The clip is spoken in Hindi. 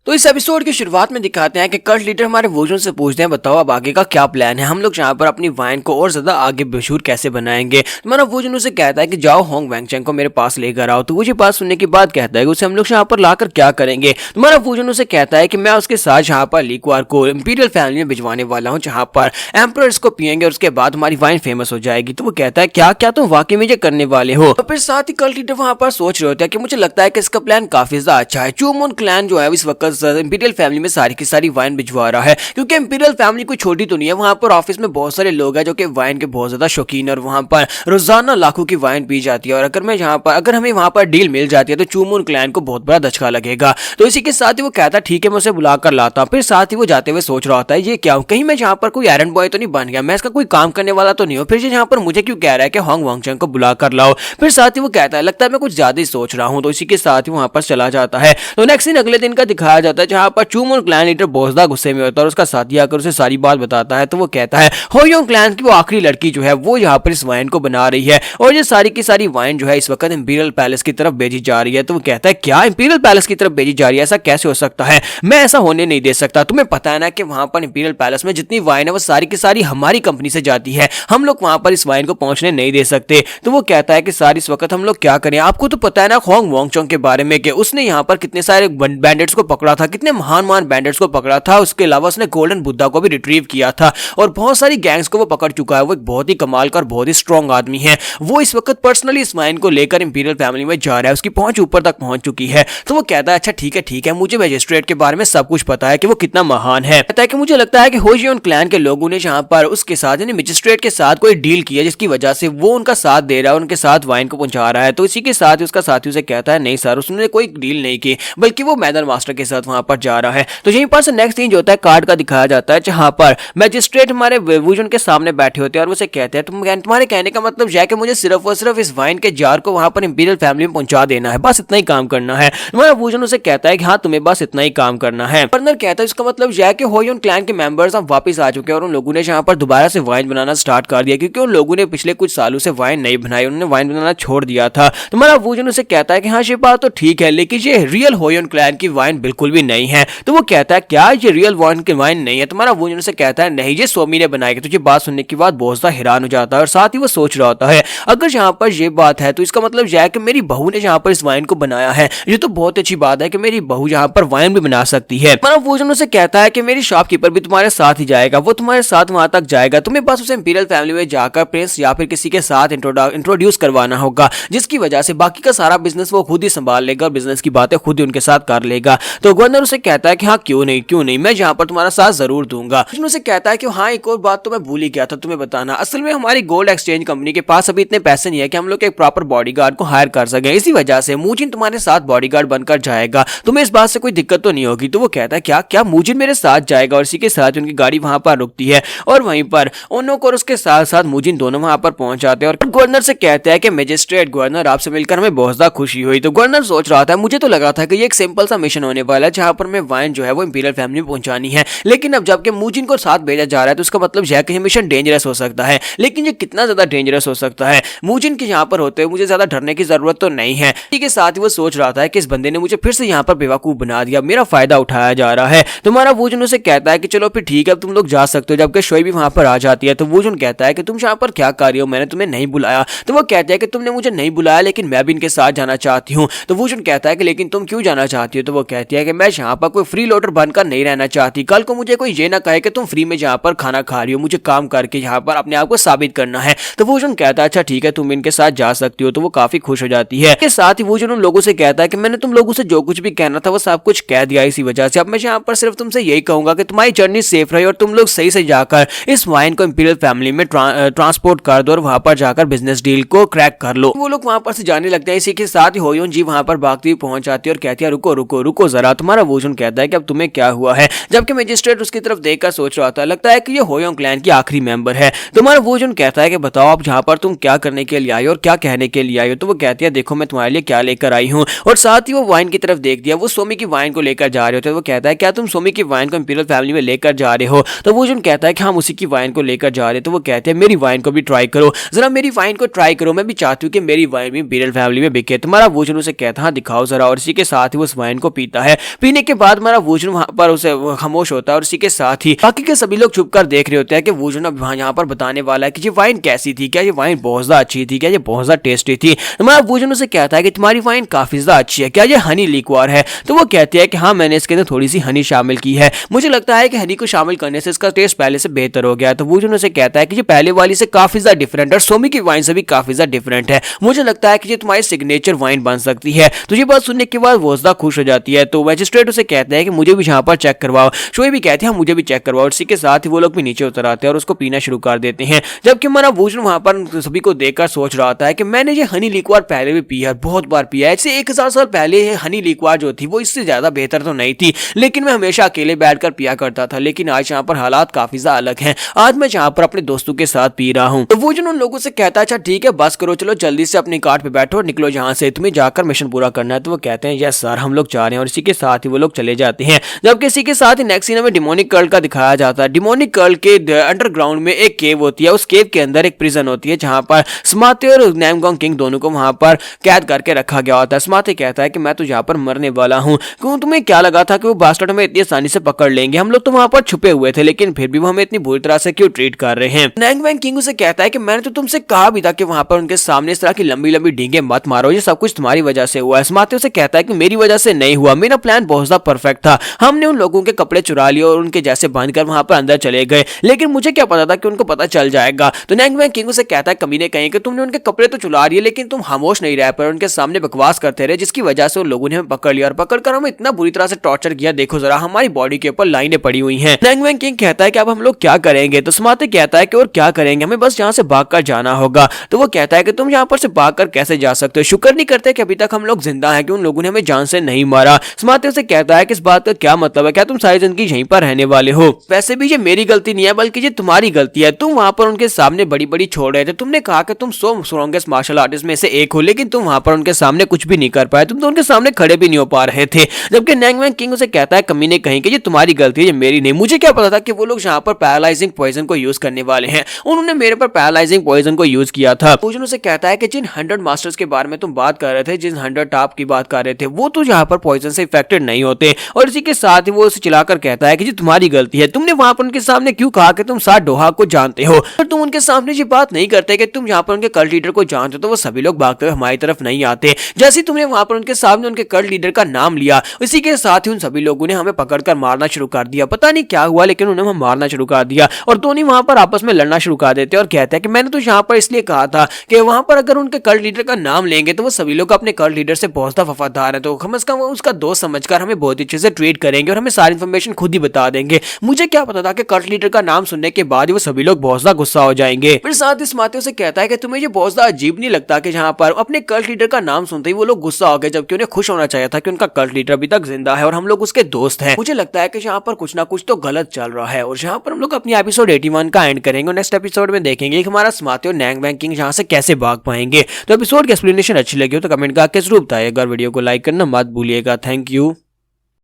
तो इस एपिसोड की शुरुआत में दिखाते हैं कि कल्ट लीडर हमारे वोजन से पूछते हैं बताओ अब आगे का क्या प्लान है। हम लोग यहाँ पर अपनी वाइन को और ज्यादा आगे मशहूर कैसे बनाएंगे। तुम्हारा वोजन उसे कहता है कि जाओ होंग वैंगचैंग को मेरे पास लेकर आओ। तो वो ये बात सुनने के बाद कहता है कि उसे हम लोग यहाँ पर लाकर क्या करेंगे। तुम्हारा वोजन उसे कहता है कि मैं उसके साथ यहाँ पर लीक्वार को इंपीरियल फैमिली में भिजवाने वाला हूँ जहाँ पर एम्परर इसको पियेंगे और उसके बाद हमारी वाइन फेमस हो जाएगी। तो वो कहता है क्या क्या तुम वाकई में ये करने वाले हो। तो फिर साथ ही कल्ट लीडर वहाँ पर सोच रहे होते हैं कि मुझे लगता है कि इसका प्लान काफी ज्यादा अच्छा है। चूमोन क्लैन जो है इस वक्त इंपीरियल फैमिली में सारी की सारी वाइन भिजवा रहा है क्योंकि इंपीरियल फैमिली कोई छोटी तो नहीं है। वहां पर ऑफिस में बहुत सारे लोग हैं जो कि वाइन के बहुत ज्यादा शौकीन है और वहां पर रोजाना लाखों की वाइन पी जाती है। और अगर हमें वहां पर डील मिल जाती है तो चूमून क्लैन को बहुत बड़ा धचका लगेगा। तो इसी के साथ ही वो कहता है ठीक है मैं उसे बुलाकर लाता हूं। फिर साथ ही वो जाते हुए सोच रहा होता है ये क्या हूं, कहीं मैं यहाँ पर कोई एरंड बॉय तो नहीं बन गया, मैं इसका कोई काम करने वाला तो नहीं हूँ। फिर यहाँ पर मुझे क्यों कह रहा है कि होंग वैंगचैंग को बुलाकर लाओ। फिर साथ ही वो कहता है लगता है मैं कुछ ज्यादा ही सोच रहा हूँ। तो इसी के साथ ही वहां पर चला जाता है। तो नेक्स्ट दिन अगले दिन का दिखाया जाता है जहां पर चूमून क्लैन लीडर बहुत ज्यादा गुस्से में होता है और उसका साथी आकर उसे सारी बात बताता है। तो वो कहता है होयोंग क्लैन की वो आखिरी लड़की जो है वो यहाँ पर इस वाइन को बना रही है और ये सारी की सारी वाइन जो है इस वक्त इंपीरियल पैलेस की तरफ भेजी जा रही है। तो वो कहता है क्या इंपीरियल पैलेस की तरफ भेजी जा रही है, ऐसा कैसे हो सकता है, मैं ऐसा होने नहीं दे सकता। तुम्हें पता है ना कि वहां पर इंपीरियल पैलेस में जितनी वाइन है वो सारी की सारी हमारी कंपनी से जाती है, हम लोग वहां पर इस वाइन को पहुंचने नहीं दे सकते। तो वो कहता है कि सारी इस वक्त हम लोग क्या करें, आपको तो पता है ना होंग वैंगचैंग के बारे में कि उसने यहाँ पर कितने सारे बैंडिट्स को पकड़ा था, कितने महान महान बैंडिट्स को पकड़ा था। उसके अलावा उसने गोल्डन बुद्धा को भी रिट्रीव किया था और बहुत सारी गैंग्स को वो पकड़ चुका है। वो एक बहुत ही कमाल का और बहुत ही स्ट्रॉन्ग आदमी है। वो इस वक्त पर्सनली इस वाइन को लेकर इंपीरियल फैमिली में जा रहा है, उसकी पहुंच ऊपर तक पहुंच चुकी है। तो वो कहता है अच्छा ठीक है मुझे मैजिस्ट्रेट के बारे में सब कुछ पता है कि वो कितना महान है। कहता है कि मुझे लगता है कि होजियन क्लैन के लोगों ने यहाँ पर उसके साथ यानी मैजिस्ट्रेट के साथ कोई डील किया जिसकी वजह से वो उनका साथ दे रहा है, उनके साथ वाइन को पहुंचा रहा है। तो इसी के साथ उसका साथी उसे कहता है नहीं सर उसने कोई डील नहीं की बल्कि वो मैदर मास्टर के साथ वहां पर जा रहा है। तो यहीं पर से नेक्स्ट सीन जो होता है कार्ड का दिखाया जाता है जहां पर मैजिस्ट्रेट हमारे वोजन के सामने बैठे होते हैं और उसे कहते हैं तुम्हारे कहने का मतलब यह है कि मुझे सिर्फ और सिर्फ इस वाइन के जार को वहां पर इंपीरियल फैमिली में पहुंचा देना है, बस इतना ही काम करना है। हमारा वोजन उसे कहता है कि हाँ तुम्हें बस इतना ही काम करना है। पर्नर कहता है इसका मतलब यह है कि होयोन क्लैन के मेंबर्स अब वापस आ चुके हैं और उन लोगों ने यहाँ पर दोबारा से वाइन बनाना स्टार्ट कर दिया क्योंकि उन लोगों ने पिछले कुछ सालों से वाइन नहीं बनाई, उन्होंने वाइन बनाना छोड़ दिया था। तुम्हारा वोजन उसे कहता है कि हाँ ये बात तो ठीक है लेकिन ये रियल होयोन क्लैन की वाइन बिल्कुल भी नहीं है। तो वो कहता है क्या ये रियल वाइन नहीं है। तुम्हारा वोजन उसे कहता है नहीं ये सोमी ने बनाई। तो ये बात सुनने के बाद बहुत ज्यादा हैरान हो जाता है और साथ ही वो सोच रहा होता है अगर यहाँ पर ये बात है तो इसका मतलब यह है कि मेरी बहू ने यहाँ पर इस वाइन को बनाया है। ये तो बहुत अच्छी बात है कि मेरी बहू यहाँ पर वाइन भी बना सकती है। तुम्हारा वोजन उसे कहता है कि मेरी शॉपकीपर भी तुम्हारे साथ ही जाएगा, वो तुम्हारे साथ वहां तक जाएगा, तुम्हें बस उसे इंपीरियल फैमिली में जाकर प्रिंस या फिर किसी के साथ इंट्रोड्यूस करवाना होगा जिसकी वजह से बाकी का सारा बिजनेस वो खुद ही संभाल लेगा और बिजनेस की बातें खुद ही उनके साथ कर लेगा। तो गवर्नर उसे कहता है कि हाँ क्यों नहीं मैं यहाँ पर तुम्हारा साथ जरूर दूंगा। उसे कहता है कि हाँ एक और बात तो मैं भूल ही गया था तुम्हें बताना, असल में हमारी गोल्ड एक्सचेंज कंपनी के पास अभी इतने पैसे नहीं है कि हम लोग एक प्रॉपर बॉडीगार्ड को हायर कर सके, इसी वजह से मूजिन तुम्हारे साथ बॉडीगार्ड बनकर जाएगा, तुम्हें इस बात से कोई दिक्कत तो नहीं होगी। तो वो कहता है क्या क्या मूजिन मेरे साथ जाएगा और इसी के साथ उनकी गाड़ी वहां पर रुकती है और वहीं पर ओनोक और उसके साथ साथ मूजिन दोनों वहां पर पहुंच जाते हैं और गवर्नर से कहते हैं कि मैजिस्ट्रेट गवर्नर आपसे मिलकर हमें बहुत ज्यादा खुशी हुई। तो गवर्नर सोच रहा था मुझे तो लगा था कि ये एक सिंपल सा मिशन होने वाला है जहां पर मैं वाइन जो है वो इंपीरियल फैमिली में पहुंचानी है, लेकिन अब जबकि मूजिन को साथ भेजा जा रहा है तो उसका मतलब यह कि मिशन डेंजरस हो सकता है। लेकिन ये कितना ज्यादा डेंजरस हो सकता है, मूजिन के यहाँ पर होते हुए मुझे ज्यादा डरने की जरूरत तो नहीं है। इसी के साथ ही वो सोच रहा था कि इस बंदे ने मुझे फिर से यहाँ पर बेवकूफ बना दिया, मेरा फायदा उठाया जा रहा है। तुम्हारा वोजन उसे कहता है कि चलो फिर ठीक है अब तुम लोग जा सकते हो। जबकि शोई भी वहां पर आ जाती है तो वोजन कहता है कि तुम यहाँ पर क्या कर रही हो, मैंने तुम्हें नहीं बुलाया। तो वो कहते हैं कि तुमने मुझे नहीं बुलाया लेकिन मैं भी इनके साथ जाना चाहती हूँ। तो वोजन कहता है कि लेकिन तुम क्यों जाना चाहती हो। तो वो कहती है कि मैं यहाँ पर कोई फ्री लोडर बनकर नहीं रहना चाहती, कल को मुझे कोई ये ना कहे कि तुम फ्री में यहाँ पर खाना खा रही हो, मुझे काम करके यहाँ पर अपने आप को साबित करना है। तो वोजन कहता है अच्छा ठीक है तुम इनके साथ जा सकती हो। तो वो काफी खुश हो जाती है। इसके साथ ही वोजन उन लोगों से कहता है कि मैंने तुम लोगों से जो कुछ भी कहना था वो सब कुछ कह दिया, इसी वजह से अब मैं यहाँ पर सिर्फ तुमसे यही कहूंगा कि तुम्हारी जर्नी सेफ रही और तुम लोग सही से जाकर इस वाइन को इंपीरियल फैमिली में ट्रांसपोर्ट कर दो और वहां पर जाकर बिजनेस डील को क्रैक कर लो। वो लोग वहां पर से जाने लगते हैं। इसी के साथ ही होयोन जी वहां पर भागती हुई पहुंच जाती है और कहती है रुको रुको रुको जरा। तुम्हारा वोजन कहता है कि अब तुम्हें क्या हुआ है, जबकि मैजिस्ट्रेट उसकी तरफ देखकर सोच रहा था लगता है कि ये होयोन क्लैन की आखिरी मेंबर है। तुम्हारा वोजन कहता है कि बताओ आप यहाँ पर तुम क्या करने के लिए आई और क्या कहने के लिए आई हो। तो वो कहती है देखो मैं तुम्हारे लिए क्या लेकर आई हूँ और साथ ही वो वाइन की तरफ देख दिया, वो सोमी की वाइन को लेकर जा रहे होते। वो कहता है क्या तुम सोमी की वाइन को इंपीरियल फैमिली में लेकर जा रहे हो। तो वोजन कहता है कि हम उसी की वाइन को लेकर जा रहे हैं। तो वो कहते हैं मेरी वाइन को भी ट्राई करो, जरा मेरी वाइन को ट्राई करो, मैं भी चाहती हूँ कि मेरी वाइन भी इंपीरियल फैमिली में बिके। तुम्हारा वोजन उसे कहता है दिखाओ जरा और इसी के साथ ही उस वाइन को पीता है। पीने के बाद हमारा वोजन वहां पर उसे खामोश होता है और इसी के साथ ही बाकी के सभी लोग छुप कर देख रहे होते हैं कि वोजन अब यहाँ पर बताने वाला है कि ये वाइन कैसी थी, क्या ये वाइन बहुत ज्यादा अच्छी थी, क्या ये बहुत ज्यादा टेस्टी थी। हमारा वोजन उसे कहता है कि तुम्हारी वाइन काफी ज्यादा अच्छी है, क्या ये हनी लिक्वार है। तो वो कहती है कि हाँ, मैंने इसके अंदर थोड़ी सी हनी शामिल की है, मुझे लगता है कि हनी को शामिल करने से इसका टेस्ट पहले से बेहतर हो गया है। तो वोजन उसे कहता है कि ये पहले वाली से काफी ज्यादा डिफरेंट है और सोमी की वाइन से भी काफी ज्यादा डिफरेंट है, मुझे लगता है कि ये तुम्हारी सिग्नेचर वाइन बन सकती है। तो ये बात सुनने के बाद वो ज्यादा खुश हो जाती है। तो मैजिस्ट्रेट उसे कहता है कि मुझे भी यहाँ पर चेक करवाओ। शोए भी कहते हैं मुझे भी चेक करवाओ। इसी के साथ ही वो लोग भी नीचे उतर आते हैं और उसको पीना शुरू कर देते हैं। जबकि हमारा वोजन वहां पर सभी को देखकर सोच रहा था कि मैंने ये हनी लिक्वार पहले भी पिया है, बहुत बार पिया है। इससे 1000 साल पहले हनी लिक्वार जो थी वो इससे ज्यादा बेहतर तो नहीं थी, लेकिन मैं हमेशा अकेले बैठकर पिया करता था। लेकिन आज यहाँ पर हालात काफी ज्यादा अलग हैं, आज मैं यहाँ पर अपने दोस्तों के साथ पी रहा हूँ। तो वोजन उन लोगों से कहता है अच्छा ठीक है, बस करो, चलो जल्दी से अपनी कार पे बैठो और निकलो यहाँ से, तुम्हें जाकर मिशन पूरा करना है। तो वो कहते हैं यस सर, हम लोग जा रहे हैं। और इसी के साथ ही वो लोग चले जाते हैं। जबकि इसी के साथ ही नेक्स्ट सीन में डिमोनिक कर्ल का दिखाया जाता है। डिमोनिक कर्ल के अंडरग्राउंड में एक केव होती है, उस केव के अंदर एक प्रिजन होती है जहां पर स्मार्टे और नामगोंग किंग दोनों को वहां पर कैद करके रखा गया होता है। स्मार्टे कहता है कि मैं तो यहाँ पर मरने वाला हूँ, क्यों तुम्हें क्या लगा था कि वो बास्टर्ड हमें इतनी आसानी से पकड़ लेंगे, हम लोग तो वहां पर छुपे हुए थे, लेकिन फिर भी वो हमें इतनी बुरी तरह से क्यों ट्रीट कर रहे हैं। नामगोंग किंग उसे कहता है कि मैंने तो तुमसे कहा भी था कि वहां पर उनके सामने इस तरह की लंबी लंबी डींगे मत मारो, ये सब कुछ तुम्हारी वजह से हुआ है। स्मार्टे उसे कहता है कि मेरी वजह से नहीं हुआ, मेरा प्लान बहुत ज्यादा परफेक्ट था, हमने उन लोगों के कपड़े चुरा लिए और उनके जैसे बांधकर वहां पर अंदर चले गए, लेकिन मुझे क्या पता था कि उनको पता चल जाएगा। तो नामगोंग किंग उसे कहता है कमीने कहीं कि तुमने उनके कपड़े तो चुरा लिए, लेकिन तुम खामोश नहीं रह पाए, उनके सामने बकवास करते रहे, जिसकी वजह से उन लोगों ने हमें पकड़ लिया और पकड़कर हमें इतना बुरी तरह से टॉर्चर किया, देखो जरा हमारी बॉडी के ऊपर लाइनें पड़ी हुई हैं। नामगोंग किंग कहता है कि अब हम लोग क्या करेंगे। तो स्मार्टे कहता है कि और क्या करेंगे, हमें बस यहाँ से भागकर जाना होगा। तो वो कहता है कि तुम यहाँ पर से भागकर कैसे जा सकते हो, शुक्र नहीं करते कि अभी तक हम लोग जिंदा हैं, कि उन लोगों ने हमें जान से नहीं मारा। स्मार्टे उसे कहता है कि इस बात का क्या मतलब है, क्या तुम सारी जिंदगी यहीं पर रहने वाले हो। वैसे भी ये मेरी गलती नहीं है, बल्कि ये तुम्हारी गलती है, तुम वहां पर उनके सामने बड़ी बड़ी छोड़ रहे थे, तुमने कहा कि तुम 100 स्ट्रॉन्गेस्ट मार्शल आर्टिस्ट में से एक हो, लेकिन तुम वहां पर उनके सामने कुछ भी नहीं कर पाए, तुम तो उनके सामने खड़े भी नहीं हो पा रहे थे। जबकि नामगोंग किंग उसे कहता है कमीने कहीं कि ये तुम्हारी गलती है, ये मेरी नहीं, मुझे क्या पता था कि वो लोग यहाँ पर पैरालाइजिंग पॉइजन को यूज करने वाले हैं, उन्होंने मेरे पर पैरालाइजिंग पॉइजन को यूज किया था। वोजन उसे कहता है कि जिन 100 मास्टर्स के बारे में तुम बात कर रहे थे, जिन 100 टॉप की बात कर रहे थे, वो तो यहाँ पर पॉइजन से इफेक्टेड नहीं होते। और इसी के साथ ही वो उसे चिल्लाकर कहता है कि ये तुम्हारी गलती है, तुमने वहां पर उनके सामने क्यों कहा कि तुम सात डोहा को जानते हो, और तुम उनके सामने ये बात नहीं करते कि तुम यहाँ पर उनके कल्ट लीडर को जानते हो, तो वो सभी लोग भागते हुए हमारी तरफ नहीं आते। जैसे ही तुमने वहां पर उनके सामने उनके कल्ट लीडर का नाम लिया, इसी के साथ ही उन सभी लोगों ने हमें पकड़कर मारना शुरू कर दिया, पता नहीं क्या हुआ, लेकिन उन्होंने हमें मारना शुरू कर दिया। और दोनों वहां पर आपस में लड़ना शुरू कर देते और कहते हैं कि मैंने तो यहाँ पर इसलिए कहा था कि वहां पर अगर उनके कल्ट लीडर का नाम लेंगे तो वो सभी लोग अपने कल्ट लीडर से बहुत ज्यादा वफादार है, तो कम से कम वो उसका दोस्त समझकर हमें बहुत अच्छे से ट्रीट करेंगे और हमें सारी इन्फॉर्मेशन खुद ही बता देंगे। मुझे क्या पता था कि कल्ट लीडर का नाम सुनने के बाद वो सभी लोग बहुत ज्यादा गुस्सा हो जाएंगे। फिर साथ ही स्मार्टे से कहता है कि तुम्हें ये बहुत ज्यादा अजीब नहीं लगता कि जहाँ पर अपने कल्ट लीडर का नाम सुनते ही वो लोग गुस्सा हो गए, जबकि उन्हें खुश होना चाहिए था कि उनका कल्ट लीडर अभी तक जिंदा है और हम लोग उसके दोस्त हैं। मुझे लगता है कि यहाँ पर कुछ ना कुछ तो गलत चल रहा है और यहाँ पर हम लोग अपनी एपिसोड 81 का एंड करेंगे और नेक्स्ट एपिसोड में देखेंगे कि हमारा स्मार्टे और नामगोंग किंग यहाँ से कैसे भाग पाएंगे। तो एपिसोड की एक्सप्लेनेशन अच्छी लगी हो तो कमेंट करके जरूर बताइएगा, वीडियो को लाइक करना मत भूलिएगा। Thank you.